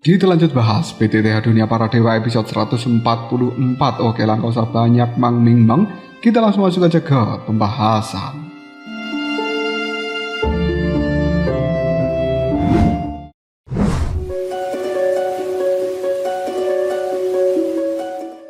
Kita lanjut bahas PTTH Dunia Para Dewa episode 144. Oke lah, gak usah banyak mang-ming-mang. Kita langsung masuk aja ke pembahasan.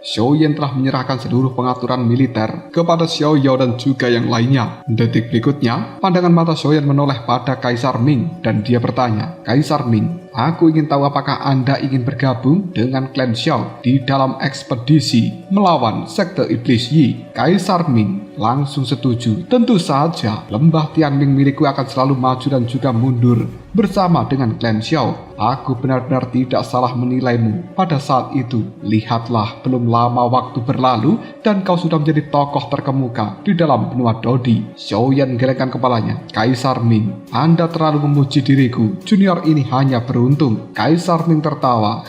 Xiaoyan telah menyerahkan seluruh pengaturan militer kepada Xiao Yao dan juga yang lainnya. Detik berikutnya, pandangan mata Xiaoyan menoleh pada Kaisar Ming dan dia bertanya, "Kaisar Ming, aku ingin tahu apakah Anda ingin bergabung dengan klan Xiao di dalam ekspedisi melawan sekte Iblis Yi?" Kaisar Ming langsung setuju. Tentu saja, lembah Tianming milikku akan selalu maju dan juga mundur bersama dengan klan Xiao. Aku benar-benar tidak salah menilaimu pada saat itu. Lihatlah, belum lama waktu berlalu dan kau sudah menjadi tokoh terkemuka di dalam benua Dodi. Xiaoyan gelengkan kepalanya. "Kaisar Ming, Anda terlalu memuji diriku. Junior ini hanya beruntung." Kaisar Ming tertawa.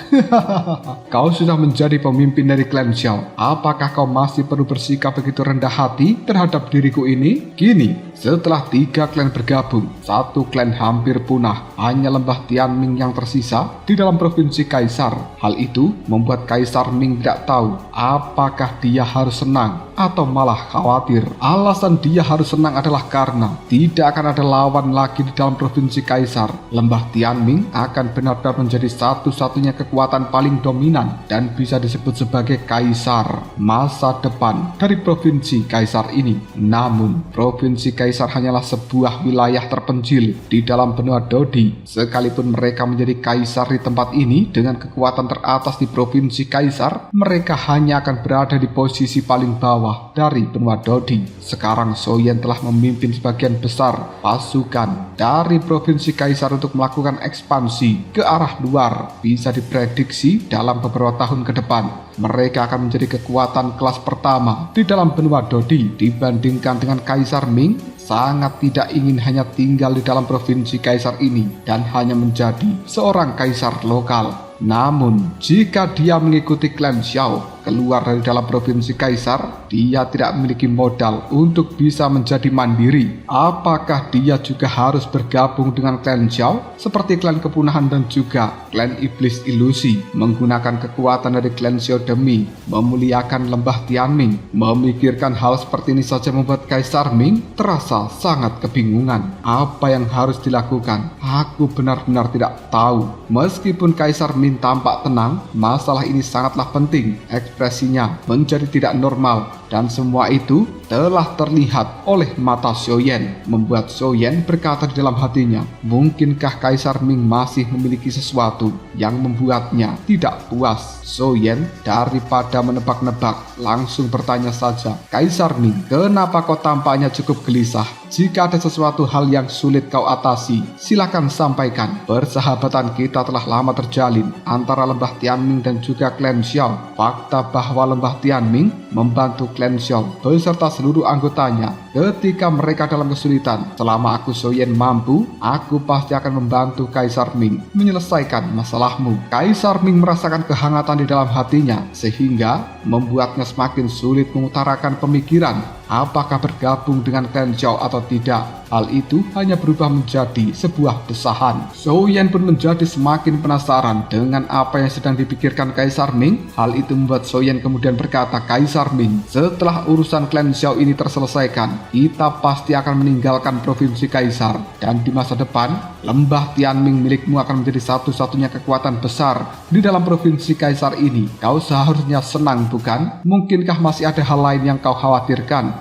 "Kau sudah menjadi pemimpin dari klan Xiao. Apakah kau masih perlu bersikap begitu rendah hati terhadap diriku ini? Kini, setelah 3 klan bergabung, 1 klan hampir punah. Hanya lembah Tianming yang tersisa di dalam provinsi Kaisar. Hal itu membuat Kaisar Ming tidak tahu apakah dia harus senang atau malah khawatir. Alasan dia harus senang adalah karena tidak akan ada lawan lagi di dalam provinsi Kaisar. Lembah Tianming akan benar-benar menjadi satu-satunya kekuatan paling dominan dan bisa disebut sebagai Kaisar masa depan dari provinsi Kaisar ini. Namun, provinsi Kaisar hanyalah sebuah wilayah terpencil di dalam benua Dodi. Sekalipun mereka menjadi kaisar di tempat ini dengan kekuatan teratas di provinsi Kaisar, mereka hanya akan berada di posisi paling bawah dari benua Dodi. Sekarang Xiaoyan telah memimpin sebagian besar pasukan dari provinsi Kaisar untuk melakukan ekspansi ke arah luar. Bisa diprediksi dalam beberapa tahun ke depan, mereka akan menjadi kekuatan kelas pertama di dalam benua Dodi. Dibandingkan dengan Kaisar Ming, sangat tidak ingin hanya tinggal di dalam provinsi Kaisar ini dan hanya menjadi seorang kaisar lokal. Namun, jika dia mengikuti klan Xiao keluar dari dalam provinsi Kaisar, dia tidak memiliki modal untuk bisa menjadi mandiri. Apakah dia juga harus bergabung dengan klan Xiao seperti klan kepunahan dan juga klan Iblis Ilusi, menggunakan kekuatan dari klan Xiao demi memuliakan lembah Tianming? Memikirkan hal seperti ini saja membuat Kaisar Ming terasa sangat kebingungan. Apa yang harus dilakukan? Aku benar-benar tidak tahu. Meskipun Kaisar Ming tampak tenang, masalah ini sangatlah penting. Ekspresinya menjadi tidak normal dan semua itu telah terlihat oleh mata Xiaoyan, membuat Xiaoyan berkata di dalam hatinya, mungkinkah Kaisar Ming masih memiliki sesuatu yang membuatnya tidak puas? Xiaoyan daripada menebak-nebak langsung bertanya saja, "Kaisar Ming, kenapa kau tampaknya cukup gelisah? Jika ada sesuatu hal yang sulit kau atasi, silakan sampaikan. Persahabatan kita telah lama terjalin antara lembah Tianming dan juga klan Xiao. Fakta bahwa lembah Tianming membantu klan Xiao beserta seluruh anggotanya ketika mereka dalam kesulitan. Selama aku Xiaoyan mampu, aku pasti akan membantu Kaisar Ming menyelesaikan masalahmu." Kaisar Ming merasakan kehangatan di dalam hatinya sehingga membuatnya semakin sulit mengutarakan pemikiran apakah bergabung dengan klan Xiao atau tidak. Hal itu hanya berubah menjadi sebuah desahan. Xiaoyan pun menjadi semakin penasaran dengan apa yang sedang dipikirkan Kaisar Ming. Hal itu membuat Xiaoyan kemudian berkata, "Kaisar Ming, setelah urusan klan Xiao ini terselesaikan, kita pasti akan meninggalkan provinsi Kaisar. Dan di masa depan, lembah Tianming milikmu akan menjadi satu-satunya kekuatan besar di dalam provinsi Kaisar ini. Kau seharusnya senang, bukan? Mungkinkah masih ada hal lain yang kau khawatirkan?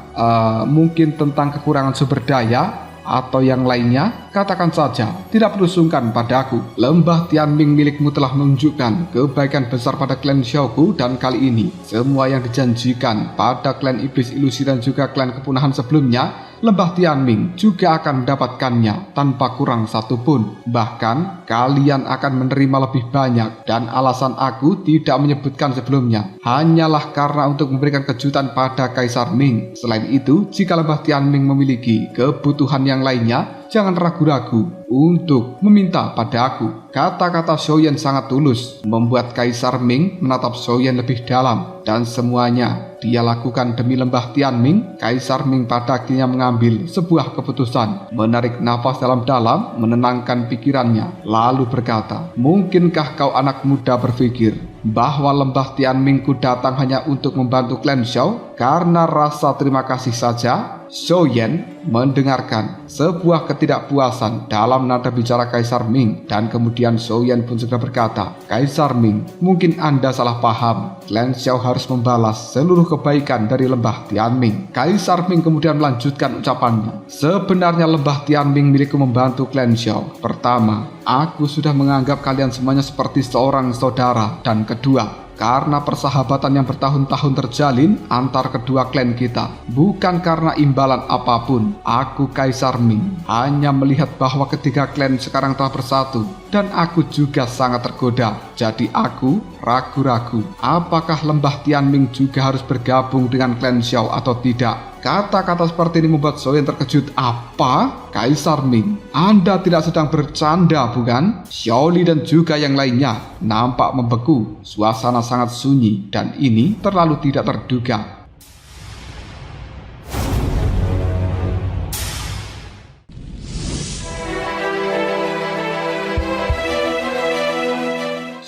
Mungkin tentang kekurangan sumber daya atau yang lainnya? Katakan saja, tidak perlu sungkan padaku. Lembah Tianming milikmu telah menunjukkan kebaikan besar pada klan Xiaoku, dan kali ini semua yang dijanjikan pada klan Iblis Ilusi dan juga klan kepunahan sebelumnya, lembah Tianming juga akan mendapatkannya tanpa kurang satupun. Bahkan kalian akan menerima lebih banyak, dan alasan aku tidak menyebutkan sebelumnya hanyalah karena untuk memberikan kejutan pada Kaisar Ming. Selain itu, jika lembah Tianming memiliki kebutuhan yang lainnya, jangan ragu-ragu untuk meminta padaku. Kata-kata Xiaoyan sangat tulus, membuat Kaisar Ming menatap Xiaoyan lebih dalam, dan semuanya dia lakukan demi lembah Tianming. Kaisar Ming pada akhirnya mengambil sebuah keputusan, menarik nafas dalam-dalam, menenangkan pikirannya, lalu berkata, "Mungkinkah kau anak muda berpikir bahwa lembah Tianming ku datang hanya untuk membantu klan Xiao karena rasa terima kasih saja?" Xiaoyan mendengarkan sebuah ketidakpuasan dalam nada bicara Kaisar Ming, dan kemudian Xiaoyan pun segera berkata, "Kaisar Ming, mungkin Anda salah paham. Klan Xiao harus membalas seluruh kebaikan dari lembah Tianming." Kaisar Ming kemudian melanjutkan ucapannya, "Sebenarnya lembah Tianming milikku membantu klan Xiao. Pertama, aku sudah menganggap kalian semuanya seperti seorang saudara, dan kedua, karena persahabatan yang bertahun-tahun terjalin antar kedua klan kita, bukan karena imbalan apapun. Aku Kaisar Ming hanya melihat bahwa ketiga klan sekarang telah bersatu, dan aku juga sangat tergoda. Jadi aku ragu-ragu apakah lembah Tianming juga harus bergabung dengan klan Xiao atau tidak." Kata-kata seperti ini membuat Xiaoyan terkejut. "Apa? Kaisar Ming, Anda tidak sedang bercanda, bukan?" Xiaoli dan juga yang lainnya nampak membeku. Suasana sangat sunyi, dan ini terlalu tidak terduga.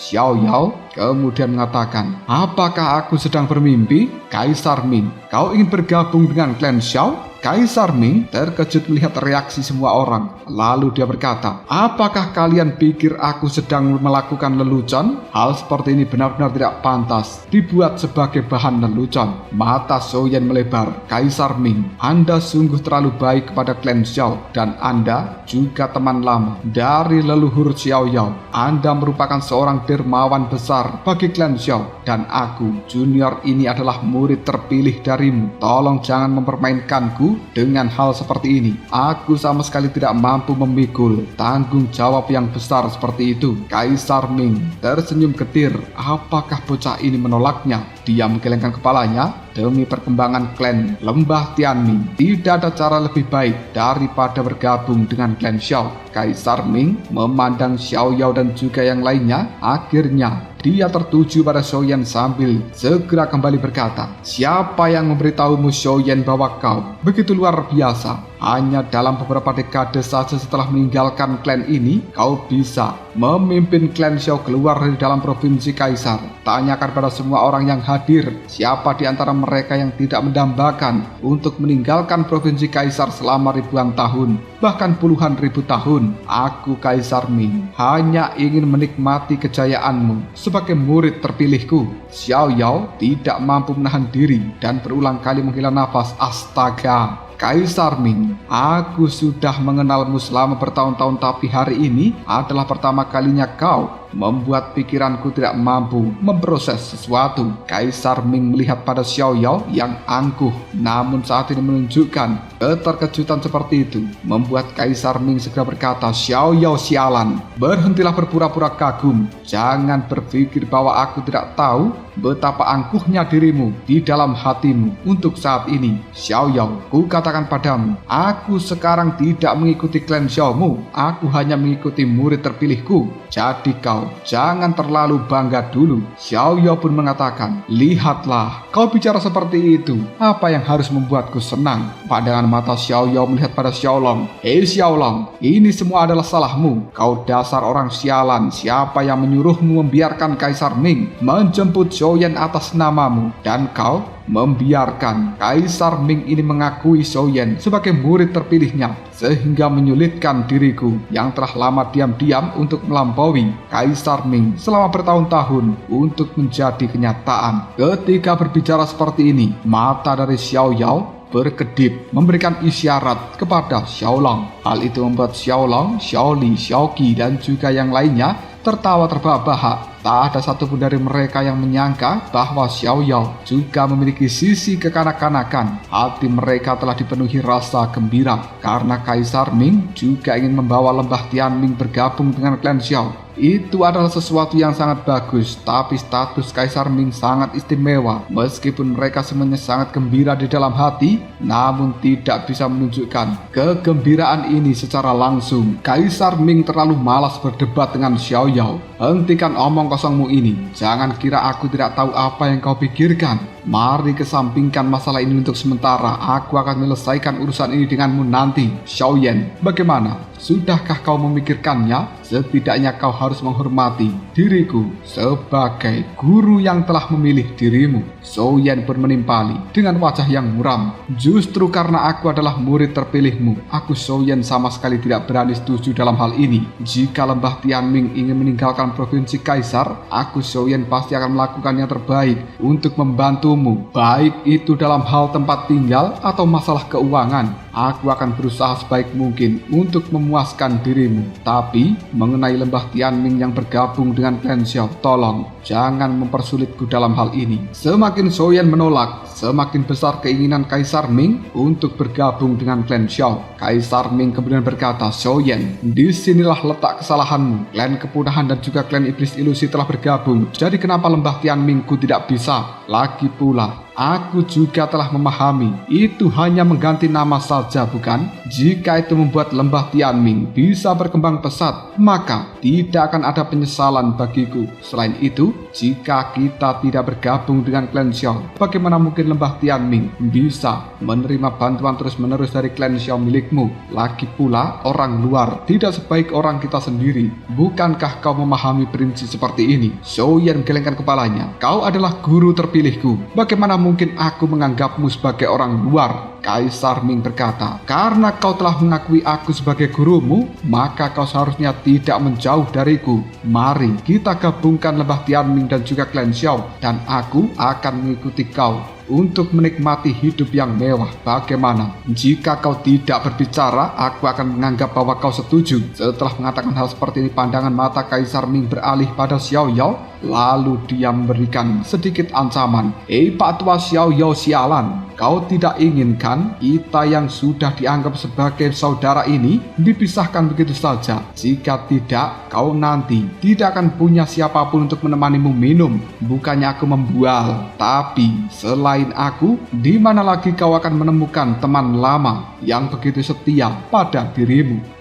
Xiao Yao kemudian mengatakan, "Apakah aku sedang bermimpi? Kaisar Ming, kau ingin bergabung dengan klan Xiao?" Kaisar Ming terkejut melihat reaksi semua orang. Lalu dia berkata, "Apakah kalian pikir aku sedang melakukan lelucon? Hal seperti ini benar-benar tidak pantas dibuat sebagai bahan lelucon." Mata Xiaoyan melebar. "Kaisar Ming, Anda sungguh terlalu baik kepada klan Xiao, dan Anda juga teman lama dari leluhur Xiao Yao. Anda merupakan seorang dermawan besar bagi klan Xiao, dan aku, junior ini adalah murid terpilih darimu. Tolong jangan mempermainkanku dengan hal seperti ini. Aku sama sekali tidak mampu memikul tanggung jawab yang besar seperti itu." Kaisar Ming tersenyum getir. Apakah bocah ini menolaknya? Dia menggelengkan kepalanya. Demi perkembangan klan lembah Tianming, tidak ada cara lebih baik daripada bergabung dengan klan Xiao. Kaisar Ming memandang Xiao Yao dan juga yang lainnya. Akhirnya dia tertuju pada Xiaoyan sambil segera kembali berkata, "Siapa yang memberitahumu Xiaoyan bahwa kau begitu luar biasa? Hanya dalam beberapa dekade saja setelah meninggalkan klan ini, kau bisa memimpin klan Xiao keluar dari dalam provinsi Kaisar. Tanyakan pada semua orang yang hadir, siapa di antara mereka yang tidak mendambakan untuk meninggalkan provinsi Kaisar selama ribuan tahun, bahkan puluhan ribu tahun. Aku Kaisar Ming hanya ingin menikmati kejayaanmu sebagai murid terpilihku." Xiao Yao tidak mampu menahan diri dan berulang kali menghela nafas. "Astaga, Kaisar Ming, aku sudah mengenalmu selama bertahun-tahun, tapi hari ini adalah pertama kalinya kau membuat pikiranku tidak mampu memproses sesuatu." Kaisar Ming melihat pada Xiao Yao yang angkuh, namun saat ini menunjukkan keterkejutan seperti itu, membuat Kaisar Ming segera berkata, "Xiao Yao sialan, berhentilah berpura-pura kagum. Jangan berpikir bahwa aku tidak tahu betapa angkuhnya dirimu di dalam hatimu untuk saat ini. Xiao Yao, ku katakan padamu, aku sekarang tidak mengikuti klan Xiaomu, aku hanya mengikuti murid terpilihku. Jadi kau jangan terlalu bangga dulu." Xiao Yao pun mengatakan, "Lihatlah, kau bicara seperti itu. Apa yang harus membuatku senang?" Pandangan mata Xiao Yao melihat pada Xiao Long. "Hei Xiao Long, ini semua adalah salahmu. Kau dasar orang sialan. Siapa yang menyuruhmu membiarkan Kaisar Ming menjemput Xiaoyan atas namamu? Dan kau membiarkan Kaisar Ming ini mengakui Xiaoyan sebagai murid terpilihnya, sehingga menyulitkan diriku yang telah lama diam-diam untuk melampaui Kaisar Ming selama bertahun-tahun untuk menjadi kenyataan." Ketika berbicara seperti ini, mata dari Xiao Yao berkedip memberikan isyarat kepada Xiao Long. Hal itu membuat Xiao Long, Xiao Li, Xiao Qi dan juga yang lainnya tertawa terbahak-bahak. tak ada satupun dari mereka yang menyangka bahwa Xiao Yao juga memiliki sisi kekanak-kanakan. Hati mereka telah dipenuhi rasa gembira karena Kaisar Ming juga ingin membawa lembah Tianming bergabung dengan klan Xiao. Itu adalah sesuatu yang sangat bagus, tapi status Kaisar Ming sangat istimewa. Meskipun mereka semuanya sangat gembira di dalam hati, namun tidak bisa menunjukkan kegembiraan ini secara langsung. Kaisar Ming terlalu malas berdebat dengan Xiao Yao. Hentikan omong kosongmu ini. Jangan kira aku tidak tahu apa yang kau pikirkan. Mari kesampingkan masalah ini untuk sementara. Aku akan menyelesaikan urusan ini denganmu nanti. Xiao Yan, bagaimana? Sudahkah kau memikirkannya? Setidaknya kau harus menghormati diriku sebagai guru yang telah memilih dirimu. Xiao Yan pun menimpali dengan wajah yang muram. Justru karena aku adalah murid terpilihmu, aku Xiao Yan sama sekali tidak berani setuju dalam hal ini. Jika lembah Tianming ingin meninggalkan provinsi Kaisar, aku Xiao Yan pasti akan melakukan yang terbaik untuk membantumu. Baik itu dalam hal tempat tinggal atau masalah keuangan, aku akan berusaha sebaik mungkin untuk memuaskan dirimu. Tapi mengenai lembah Tianming yang bergabung dengan klan Xiao, tolong jangan mempersulitku dalam hal ini. Semakin Xiao Yan menolak, semakin besar keinginan Kaisar Ming untuk bergabung dengan klan Xiao. Kaisar Ming kemudian berkata, Xiao Yan, disinilah letak kesalahanmu. Klan kepunahan dan juga klan iblis ilusi telah bergabung. Jadi kenapa lembah Tianmingku tidak bisa? Lagi pula, aku juga telah memahami, itu hanya mengganti nama saja, bukan? Jika itu membuat lembah Tianming bisa berkembang pesat, maka tidak akan ada penyesalan bagiku. Selain itu, jika kita tidak bergabung dengan klan Xiao, bagaimana mungkin lembah Tianming bisa menerima bantuan terus-menerus dari klan Xiao milikmu? Lagi pula, orang luar tidak sebaik orang kita sendiri. Bukankah kau memahami prinsip seperti ini? Xiao Yan menggelengkan kepalanya. Kau adalah guru terpilihku. Bagaimana mungkin aku menganggapmu sebagai orang luar? Kaisar Ming berkata, karena kau telah mengakui aku sebagai gurumu, maka kau seharusnya tidak menjauh dariku. Mari kita gabungkan lembah Tianming dan juga klan Xiao, dan aku akan mengikuti kau untuk menikmati hidup yang mewah. Bagaimana? Jika kau tidak berbicara, aku akan menganggap bahwa kau setuju. Setelah mengatakan hal seperti ini, pandangan mata Kaisar Ming beralih pada Xiao Yao. Lalu dia memberikan sedikit ancaman. Pak tua Xiao Yao sialan, kau tidak inginkan kita yang sudah dianggap sebagai saudara ini dipisahkan begitu saja? Jika tidak, kau nanti tidak akan punya siapapun untuk menemanimu minum. Bukannya aku membual, tapi selain aku, di mana lagi kau akan menemukan teman lama yang begitu setia pada dirimu?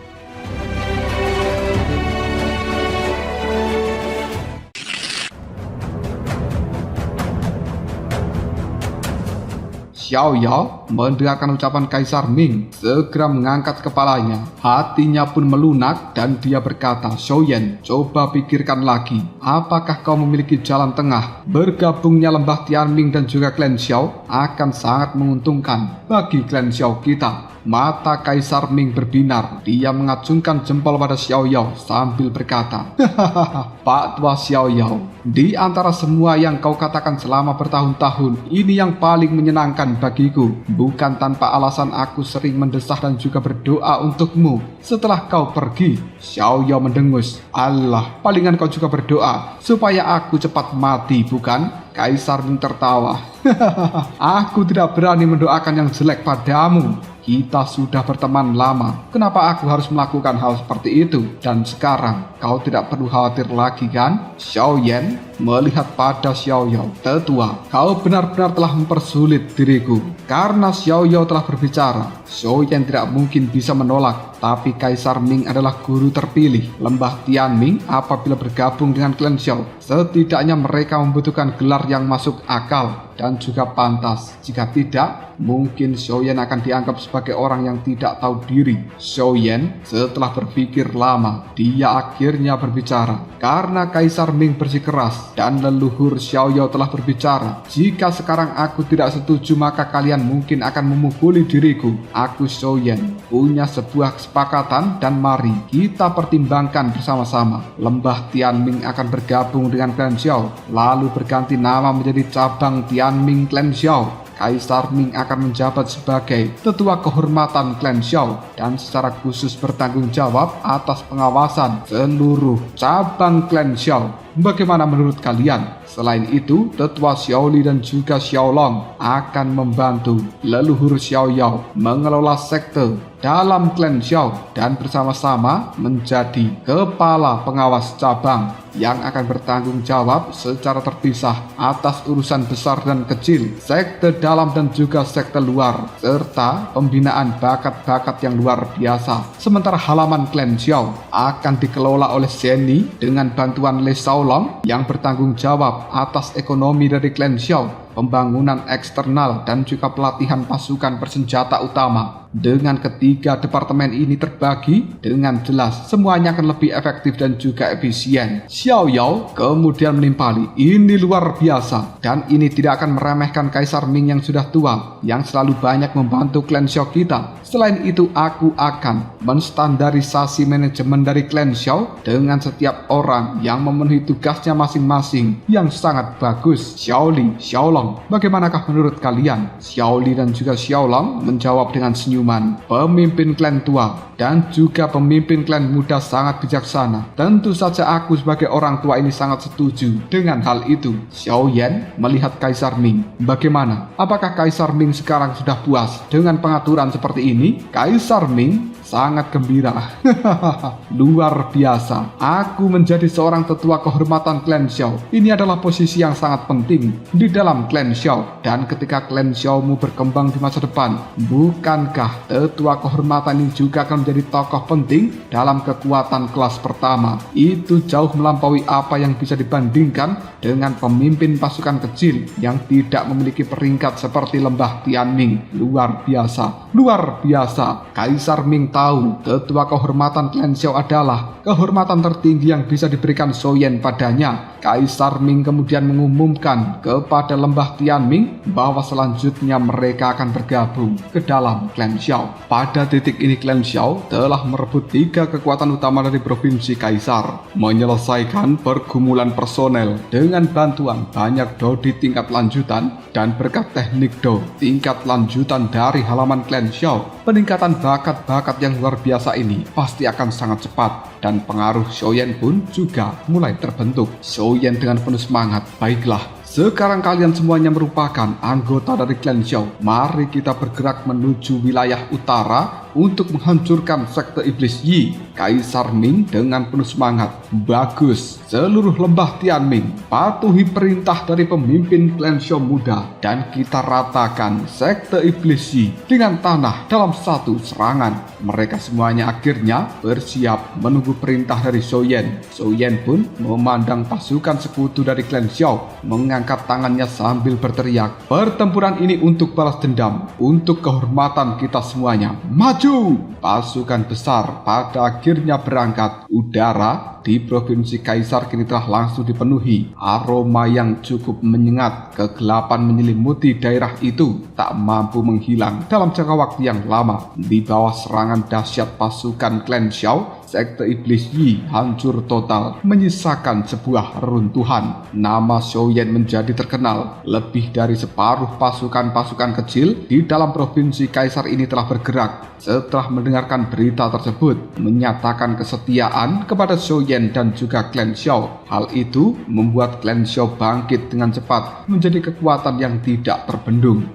Xiao Yao mendengarkan ucapan Kaisar Ming, segera mengangkat kepalanya. Hatinya pun melunak dan dia berkata, Xiao Yan, coba pikirkan lagi. Apakah kau memiliki jalan tengah? Bergabungnya lembah Tianming dan juga klan Xiao akan sangat menguntungkan bagi klan Xiao kita. Mata Kaisar Ming berbinar. Dia mengacungkan jempol pada Xiao Yao sambil berkata, Pak tua Xiao Yao, di antara semua yang kau katakan selama bertahun-tahun, ini yang paling menyenangkan bagiku. Bukan tanpa alasan aku sering mendesah dan juga berdoa untukmu setelah kau pergi. Xiao Yao mendengus. Allah, palingan kau juga berdoa supaya aku cepat mati, bukan? Kaisar Ming tertawa. Aku tidak berani mendoakan yang jelek padamu. Kita sudah berteman lama. Kenapa aku harus melakukan hal seperti itu? Dan sekarang kau tidak perlu khawatir lagi, kan? Xiao Yan melihat pada Xiao Yao. Tetua, kau benar-benar telah mempersulit diriku. Karena Xiao Yao telah berbicara, Xiao Yan tidak mungkin bisa menolak. Tapi Kaisar Ming adalah guru terpilih lembah Tianming apabila bergabung dengan klan Xiao. Setidaknya mereka membutuhkan gelar yang masuk akal dan juga pantas. Jika tidak, mungkin Xiao Yan akan dianggap sebagai orang yang tidak tahu diri. Xiao Yan setelah berpikir lama, dia akhirnya berbicara. Karena Kaisar Ming bersikeras dan leluhur Xiao Yao telah berbicara, jika sekarang aku tidak setuju, maka kalian mungkin akan memukuli diriku. Aku Xiao Yan punya sebuah kesepakatan dan mari kita pertimbangkan bersama-sama. Lembah Tianming akan bergabung dengan klan Xiao, lalu berganti nama menjadi cabang Tianming Klan Xiao. Kaisar Ming akan menjabat sebagai tetua kehormatan klan Xiao dan secara khusus bertanggung jawab atas pengawasan seluruh cabang klan Xiao. Bagaimana menurut kalian? Selain itu, tetua Xiaoli dan juga Xiaolong akan membantu leluhur Xiaoyao mengelola sekte dalam klan Xiao dan bersama-sama menjadi kepala pengawas cabang yang akan bertanggung jawab secara terpisah atas urusan besar dan kecil, sekte dalam dan juga sekte luar, serta pembinaan bakat-bakat yang luar biasa. Sementara halaman klan Xiao akan dikelola oleh Zhenni dengan bantuan Le Shaolong yang bertanggung jawab atas ekonomi dari klan Xiao, pembangunan eksternal dan juga pelatihan pasukan bersenjata utama. Dengan ketiga departemen ini terbagi dengan jelas, semuanya akan lebih efektif dan juga efisien. Xiao Yao kemudian menimpali, ini luar biasa, dan ini tidak akan meremehkan Kaisar Ming yang sudah tua, yang selalu banyak membantu klan Xiao kita. Selain itu, aku akan menstandarisasi manajemen dari klan Xiao dengan setiap orang yang memenuhi tugasnya masing-masing yang sangat bagus. Xiaoli, Xiaolong, bagaimanakah menurut kalian? Xiaoli dan juga Xiaolong menjawab dengan senyuman. Pemimpin klan tua dan juga pemimpin klan muda sangat bijaksana. Tentu saja aku sebagai orang tua ini sangat setuju dengan hal itu. Xiao Yan melihat Kaisar Ming. Bagaimana? Apakah Kaisar Ming sekarang sudah puas dengan pengaturan seperti ini? Kaisar Ming sangat gembira. Luar biasa. Aku menjadi seorang tetua kehormatan klan Xiao. Ini adalah posisi yang sangat penting di dalam klan Xiao. Dan ketika klan Xiaomu berkembang di masa depan, bukankah tetua kehormatan ini juga akan menjadi tokoh penting dalam kekuatan kelas pertama? Itu jauh melampaui apa yang bisa dibandingkan dengan pemimpin pasukan kecil yang tidak memiliki peringkat seperti Lembah Tianming. Luar biasa. Luar biasa. Kaisar Ming tahu tetua kehormatan klan Xiao adalah kehormatan tertinggi yang bisa diberikan Xiaoyan padanya. Kaisar Ming kemudian mengumumkan kepada Lembah Tianming bahwa selanjutnya mereka akan bergabung ke dalam klan Xiao. Pada titik ini klan Xiao telah merebut 3 kekuatan utama dari provinsi Kaisar, menyelesaikan pergumulan personel dengan bantuan banyak do di tingkat lanjutan dan berkat teknik do tingkat lanjutan dari halaman klan Xiao. Peningkatan bakat-bakat yang luar biasa ini pasti akan sangat cepat dan pengaruh Xiaoyan pun juga mulai terbentuk. Xiaoyan dengan penuh semangat, baiklah, sekarang kalian semuanya merupakan anggota dari klan Xiao. Mari kita bergerak menuju wilayah utara untuk menghancurkan sekte iblis Yi. Kaisar Ming dengan penuh semangat. Bagus, seluruh lembah Tianming patuhi perintah dari pemimpin klan Xiao muda dan kita ratakan sekte iblis Yi dengan tanah dalam satu serangan. Mereka semuanya akhirnya bersiap menunggu perintah dari Xiaoyan. Xiaoyan pun memandang pasukan sekutu dari klan Xiao, mengangkat tangannya sambil berteriak, pertempuran ini untuk balas dendam, untuk kehormatan kita semuanya. Maju! Pasukan besar pada akhirnya berangkat. Udara di provinsi Kaisar kini telah langsung dipenuhi. Aroma yang cukup menyengat, kegelapan menyelimuti daerah itu tak mampu menghilang dalam jangka waktu yang lama. Di bawah serangan dahsyat pasukan klan Xiao, sekte iblis Yi hancur total, menyisakan sebuah reruntuhan. Nama Xiaoyan menjadi terkenal. Lebih dari separuh pasukan-pasukan kecil di dalam provinsi Kaisar ini telah bergerak setelah mendengarkan berita tersebut, menyatakan kesetiaan kepada Xiaoyan dan juga klan Xiao. Hal itu membuat klan Xiao bangkit dengan cepat menjadi kekuatan yang tidak terbendung.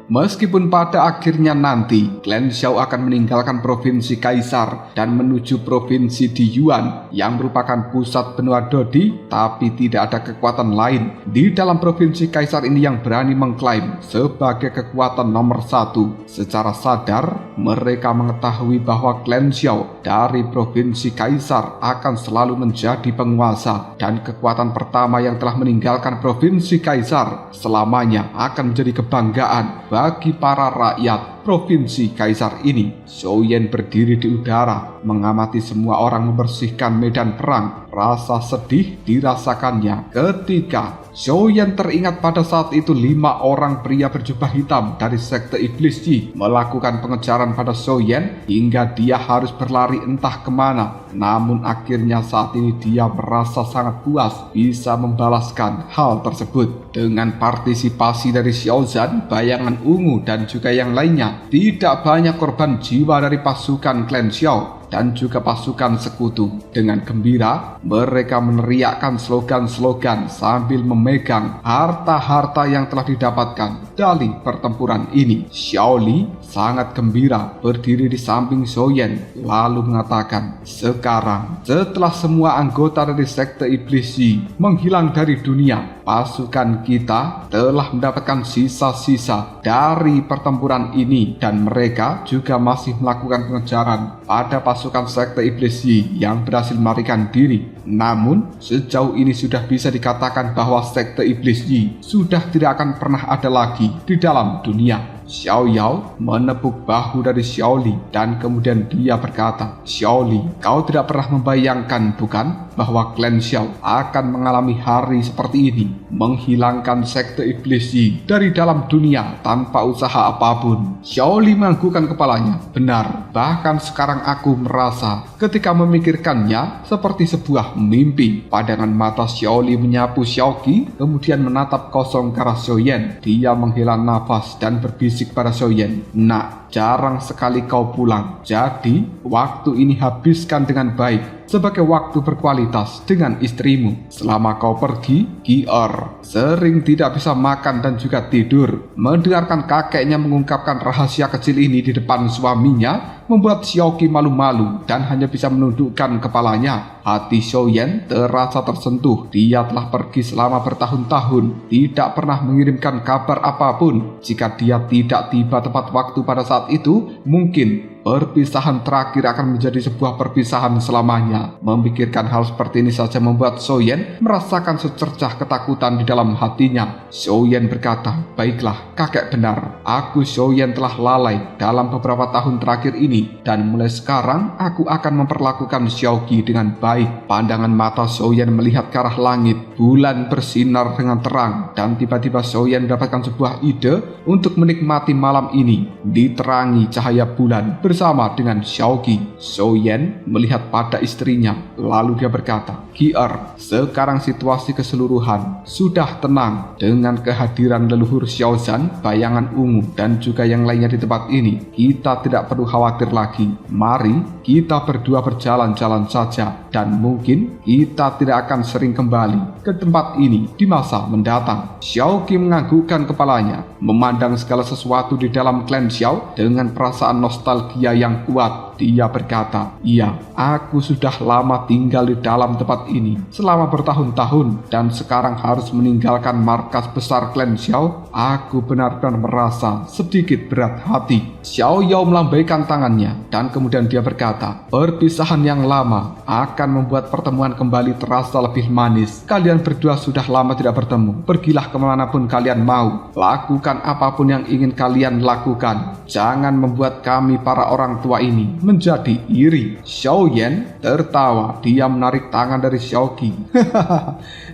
Meskipun pada akhirnya nanti klan Xiao akan meninggalkan provinsi Kaisar dan menuju provinsi di Yuan yang merupakan pusat benua Dodi, tapi tidak ada kekuatan lain di dalam provinsi Kaisar ini yang berani mengklaim sebagai kekuatan nomor 1. Secara sadar, mereka mengetahui bahwa klan Xiao dari provinsi Kaisar akan selalu menjadi penguasa dan kekuatan pertama yang telah meninggalkan provinsi Kaisar selamanya akan menjadi kebanggaan bagi para rakyat provinsi Kaisar ini. Xiaoyan berdiri di udara, mengamati semua orang membersihkan medan perang. Rasa sedih dirasakannya ketika Xiaoyan teringat pada saat itu 5 orang pria berjubah hitam dari sekte Iblis Yi melakukan pengejaran pada Xiaoyan hingga dia harus berlari entah kemana. Namun akhirnya saat ini dia merasa sangat puas bisa membalaskan hal tersebut. Dengan partisipasi dari Xiaozan, bayangan ungu dan juga yang lainnya, tidak banyak korban jiwa dari pasukan klan Xiao dan juga pasukan sekutu. Dengan gembira, mereka meneriakkan slogan-slogan sambil memegang harta-harta yang telah didapatkan dari pertempuran ini. Xiao Li sangat gembira berdiri di samping Xiaoyan lalu mengatakan, sekarang setelah semua anggota dari sekte Iblis Yi menghilang dari dunia, pasukan kita telah mendapatkan sisa-sisa dari pertempuran ini dan mereka juga masih melakukan pengejaran pada pasukan sekte Iblis Yi yang berhasil melarikan diri. Namun sejauh ini sudah bisa dikatakan bahwa sekte Iblis Yi sudah tidak akan pernah ada lagi di dalam dunia. Xiao Yao menepuk bahu dari Xiao Li dan kemudian dia berkata, Xiao Li, kau tidak pernah membayangkan bukan bahwa klan Xiao akan mengalami hari seperti ini, menghilangkan sekte Iblis Yi dari dalam dunia tanpa usaha apapun. Xiao Li menganggukkan kepalanya. Benar, bahkan sekarang aku merasa ketika memikirkannya seperti sebuah mimpi. Pandangan mata Xiao Li menyapu Xiao Qi, kemudian menatap kosong ke arah Xiaoyan. Dia menghela nafas dan berbisik pada Xiaoyan, nak, jarang sekali kau pulang. Jadi, waktu ini habiskan dengan baik sebagai waktu berkualitas dengan istrimu. Selama kau pergi, Gior sering tidak bisa makan dan juga tidur. Mendengarkan kakeknya mengungkapkan rahasia kecil ini di depan suaminya membuat Xiaoqi malu-malu dan hanya bisa menundukkan kepalanya. Hati Xiaoyan terasa tersentuh. Dia telah pergi selama bertahun-tahun, tidak pernah mengirimkan kabar apapun. Jika dia tidak tiba tepat waktu pada saat itu, mungkin perpisahan terakhir akan menjadi sebuah perpisahan selamanya. Memikirkan hal seperti ini saja membuat Xiaoyan merasakan secercah ketakutan di dalam hatinya. Xiaoyan berkata, baiklah, kakek benar. Aku Xiaoyan telah lalai dalam beberapa tahun terakhir ini, dan mulai sekarang aku akan memperlakukan Xiaoqi dengan baik. Pandangan mata Xiaoyan melihat ke arah langit. Bulan bersinar dengan terang, dan tiba-tiba Xiaoyan mendapatkan sebuah ide untuk menikmati malam ini diterangi cahaya bulan bersama dengan Xiaoqi. Xiaoyan melihat pada istrinya, lalu dia berkata, Gior, sekarang situasi keseluruhan sudah tenang. Dengan kehadiran leluhur Xiaozan, bayangan ungu, dan juga yang lainnya di tempat ini, kita tidak perlu khawatir lagi. Mari kita berdua berjalan-jalan saja, dan mungkin kita tidak akan sering kembali ke tempat ini di masa mendatang. Xiaoqi menganggukkan kepalanya, memandang segala sesuatu di dalam klan Xiao dengan perasaan nostalgia yang kuat. Dia berkata, iya, aku sudah lama tinggal di dalam tempat ini selama bertahun-tahun dan sekarang harus meninggalkan markas besar klan Xiao. Aku benar-benar merasa sedikit berat hati. Xiao Yao melambaikan tangannya dan kemudian dia berkata, perpisahan yang lama akan membuat pertemuan kembali terasa lebih manis. Kalian berdua sudah lama tidak bertemu. Pergilah kemanapun kalian mau. Lakukan apapun yang ingin kalian lakukan. Jangan membuat kami para orang tua ini menjadi iri. Xiaoyan tertawa. Dia menarik tangan dari Xiaoqi.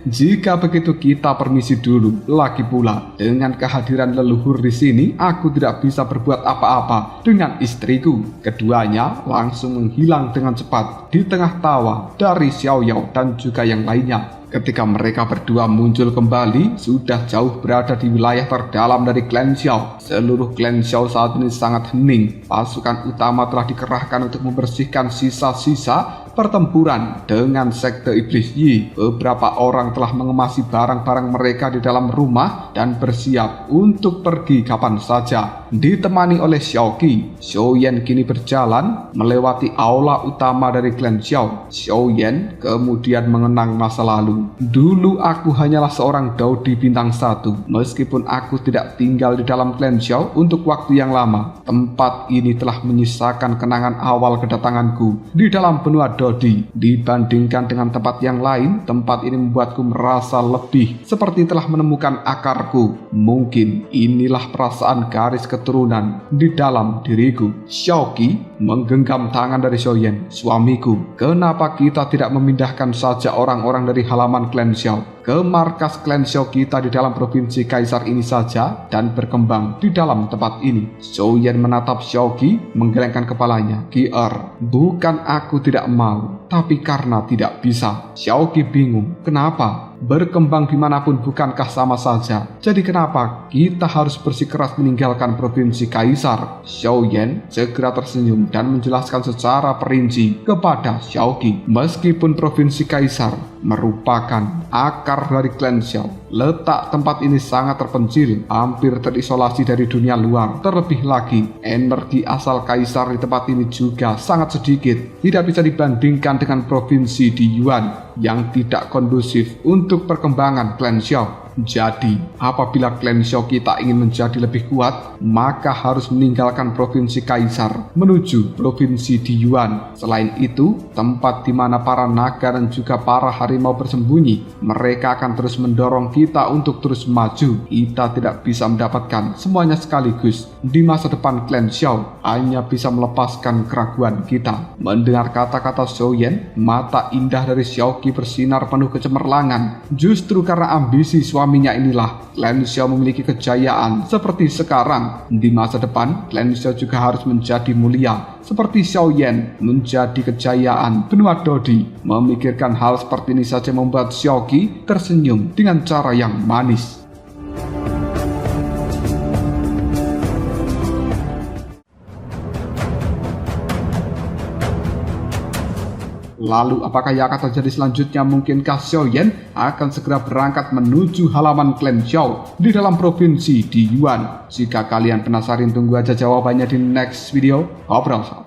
Jika begitu kita permisi dulu. Lagi pula, dengan kehadiran leluhur di sini, aku tidak bisa berbuat apa-apa dengan istriku. Keduanya langsung menghilang dengan cepat di tengah tawa dari Xiao Yao dan juga yang lainnya. Ketika mereka berdua muncul kembali, sudah jauh berada di wilayah terdalam dari klan Xiao. Seluruh klan Xiao saat ini sangat hening. Pasukan utama telah dikerahkan untuk membersihkan sisa-sisa pertempuran dengan sekte Iblis Yi. Beberapa orang telah mengemasi barang-barang mereka di dalam rumah dan bersiap untuk pergi kapan saja. Ditemani oleh Xiaoqi, Xiaoyan kini berjalan melewati aula utama dari klan Xiao. Xiaoyan kemudian mengenang masa lalu. Dulu aku hanyalah seorang Daudi bintang 1. Meskipun aku tidak tinggal di dalam klan Xiao untuk waktu yang lama, tempat ini telah menyisakan kenangan awal kedatanganku di dalam benua Daudi. Dibandingkan dengan tempat yang lain, tempat ini membuatku merasa lebih seperti telah menemukan akarku. Mungkin inilah perasaan garis keturunan di dalam diriku. Xiaoqi menggenggam tangan dari Xiaoyan. Suamiku, kenapa kita tidak memindahkan saja orang-orang dari halaman klan Xiao ke markas klan Xiao kita di dalam provinsi Kaisar ini saja dan berkembang di dalam tempat ini? Xiaoyan menatap Xiaoqi menggelengkan kepalanya. Bukan aku tidak mau, tapi karena tidak bisa. Xiaoqi bingung. Kenapa? Berkembang dimanapun bukankah sama saja? Jadi kenapa kita harus bersikeras meninggalkan provinsi Kaisar? Xiaoyan segera tersenyum dan menjelaskan secara perinci kepada Xiaoqi. Meskipun provinsi Kaisar merupakan akar dari klan Xiao, letak tempat ini sangat terpencil, hampir terisolasi dari dunia luar. Terlebih lagi, energi asal Kaisar di tempat ini juga sangat sedikit, tidak bisa dibandingkan dengan provinsi di Yuan yang tidak kondusif untuk perkembangan klan Xiao. Jadi, apabila klan Xiao kita ingin menjadi lebih kuat, maka harus meninggalkan provinsi Kaisar menuju provinsi di Yuan. Selain itu, tempat di mana para naga dan juga para harimau bersembunyi, mereka akan terus mendorong kita untuk terus maju. Kita tidak bisa mendapatkan semuanya sekaligus. Di masa depan klan Xiao hanya bisa melepaskan keraguan kita. Mendengar kata-kata Xiaoyan, mata indah dari Xiaoqi bersinar penuh kecemerlangan. Justru karena ambisi suaminya inilah klan Xiao memiliki kejayaan seperti sekarang. Di masa depan, klan Xiao juga harus menjadi mulia seperti Xiaoyan menjadi kejayaan benua Dodi. Memikirkan hal seperti ini saja membuat Xiaoqi tersenyum dengan cara yang manis. Lalu apakah yang akan terjadi selanjutnya? Mungkinkah Xiaoyan akan segera berangkat menuju halaman klan Xiao di dalam provinsi di Yuan? Jika kalian penasaran, tunggu aja jawabannya di next video. Ngobrol.